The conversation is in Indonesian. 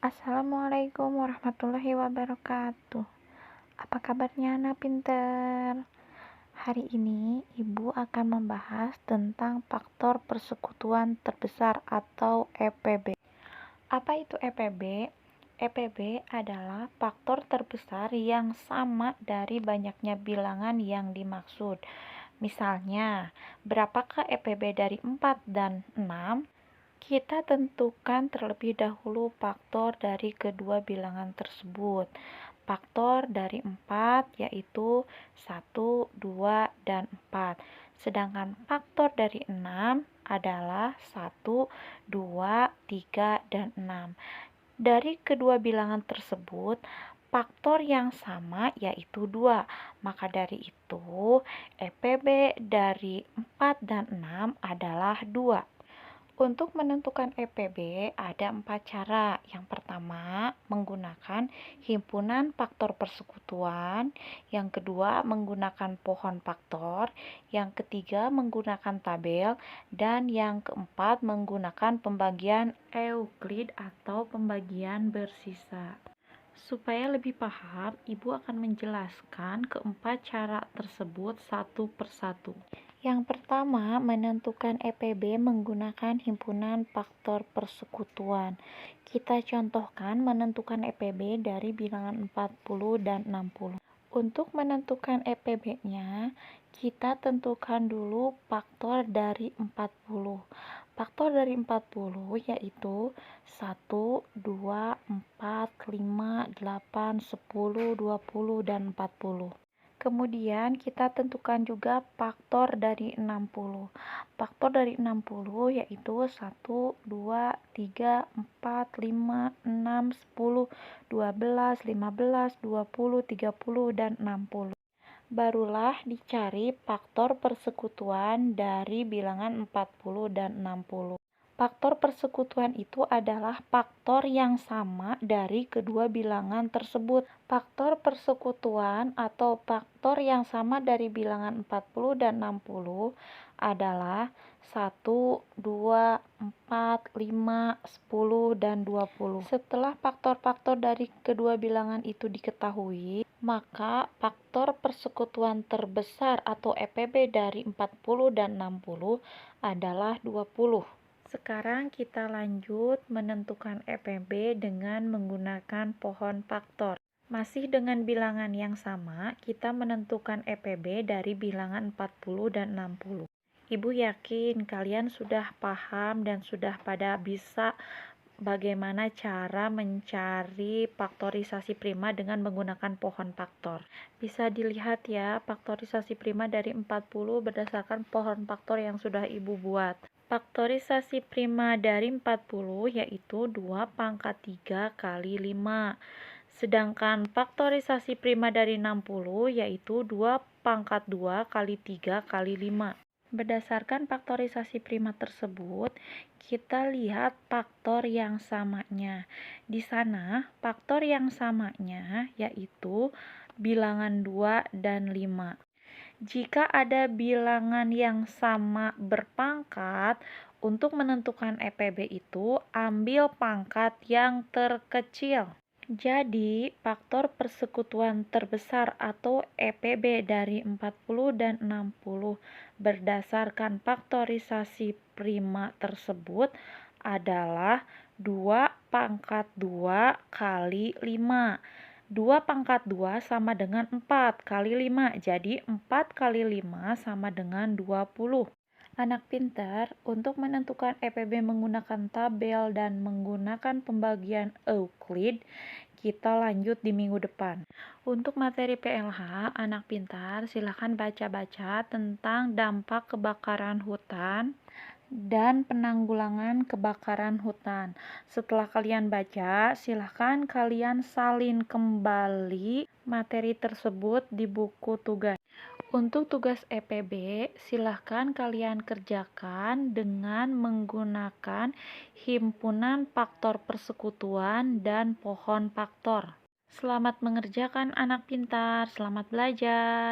Assalamualaikum warahmatullahi wabarakatuh. Apa kabarnya anak pinter? Hari ini Ibu akan membahas tentang faktor persekutuan terbesar atau EPB. Apa itu EPB? EPB adalah faktor terbesar yang sama dari banyaknya bilangan yang dimaksud. Misalnya, berapakah EPB dari 4 dan 6? Kita tentukan terlebih dahulu faktor dari kedua bilangan tersebut. Faktor dari 4 yaitu 1, 2, dan 4. Sedangkan faktor dari 6 adalah 1, 2, 3, dan 6. Dari kedua bilangan tersebut, faktor yang sama yaitu 2. Maka dari itu, EPB dari 4 dan 6 adalah 2. Untuk menentukan EPB ada 4 cara. Yang pertama, menggunakan himpunan faktor persekutuan. Yang kedua, menggunakan pohon faktor. Yang ketiga, menggunakan tabel. Dan yang keempat, menggunakan pembagian Euclid atau pembagian bersisa. Supaya lebih paham, Ibu akan menjelaskan keempat cara tersebut satu persatu. Yang pertama, menentukan EPB menggunakan himpunan faktor persekutuan. Kita contohkan menentukan EPB dari bilangan 40 dan 60. Untuk menentukan EPB-nya, kita tentukan dulu faktor dari 40. Faktor dari 40 yaitu 1, 2, 4, 5, 8, 10, 20, dan 40. Kemudian kita tentukan juga faktor dari 60. Faktor dari 60 yaitu 1, 2, 3, 4, 5, 6, 10, 12, 15, 20, 30, dan 60. Barulah dicari faktor persekutuan dari bilangan 40 dan 60. Faktor persekutuan itu adalah faktor yang sama dari kedua bilangan tersebut. Faktor persekutuan atau faktor yang sama dari bilangan 40 dan 60 adalah 1, 2, 4, 5, 10, dan 20. Setelah faktor-faktor dari kedua bilangan itu diketahui, maka faktor persekutuan terbesar atau EPB dari 40 dan 60 adalah 20. Sekarang kita lanjut menentukan EPB dengan menggunakan pohon faktor. Masih dengan bilangan yang sama, kita menentukan EPB dari bilangan 40 dan 60. Ibu yakin kalian sudah paham dan sudah pada bisa bagaimana cara mencari faktorisasi prima dengan menggunakan pohon faktor. Bisa dilihat ya, faktorisasi prima dari 40 berdasarkan pohon faktor yang sudah Ibu buat. Faktorisasi prima dari 40 yaitu 2 pangkat 3 kali 5. Sedangkan faktorisasi prima dari 60 yaitu 2 pangkat 2 kali 3 kali 5. Berdasarkan faktorisasi prima tersebut, kita lihat faktor yang samanya. Di sana, faktor yang samanya yaitu bilangan 2 dan 5. Jika ada bilangan yang sama berpangkat, untuk menentukan EPB itu ambil pangkat yang terkecil. Jadi, faktor persekutuan terbesar atau EPB dari 40 dan 60 berdasarkan faktorisasi prima tersebut adalah 2 pangkat 2 kali 5. 2 pangkat 2 sama dengan 4 kali 5. Jadi, 4 kali 5 sama dengan 20. Anak pintar, untuk menentukan EPB menggunakan tabel dan menggunakan pembagian Euclid, kita lanjut di minggu depan. Untuk materi PLH, anak pintar silakan baca-baca tentang dampak kebakaran hutan dan penanggulangan kebakaran hutan. Setelah kalian baca, silakan kalian salin kembali materi tersebut di buku tugas. Untuk tugas EPB, silahkan kalian kerjakan dengan menggunakan himpunan faktor persekutuan dan pohon faktor. Selamat mengerjakan anak pintar, selamat belajar.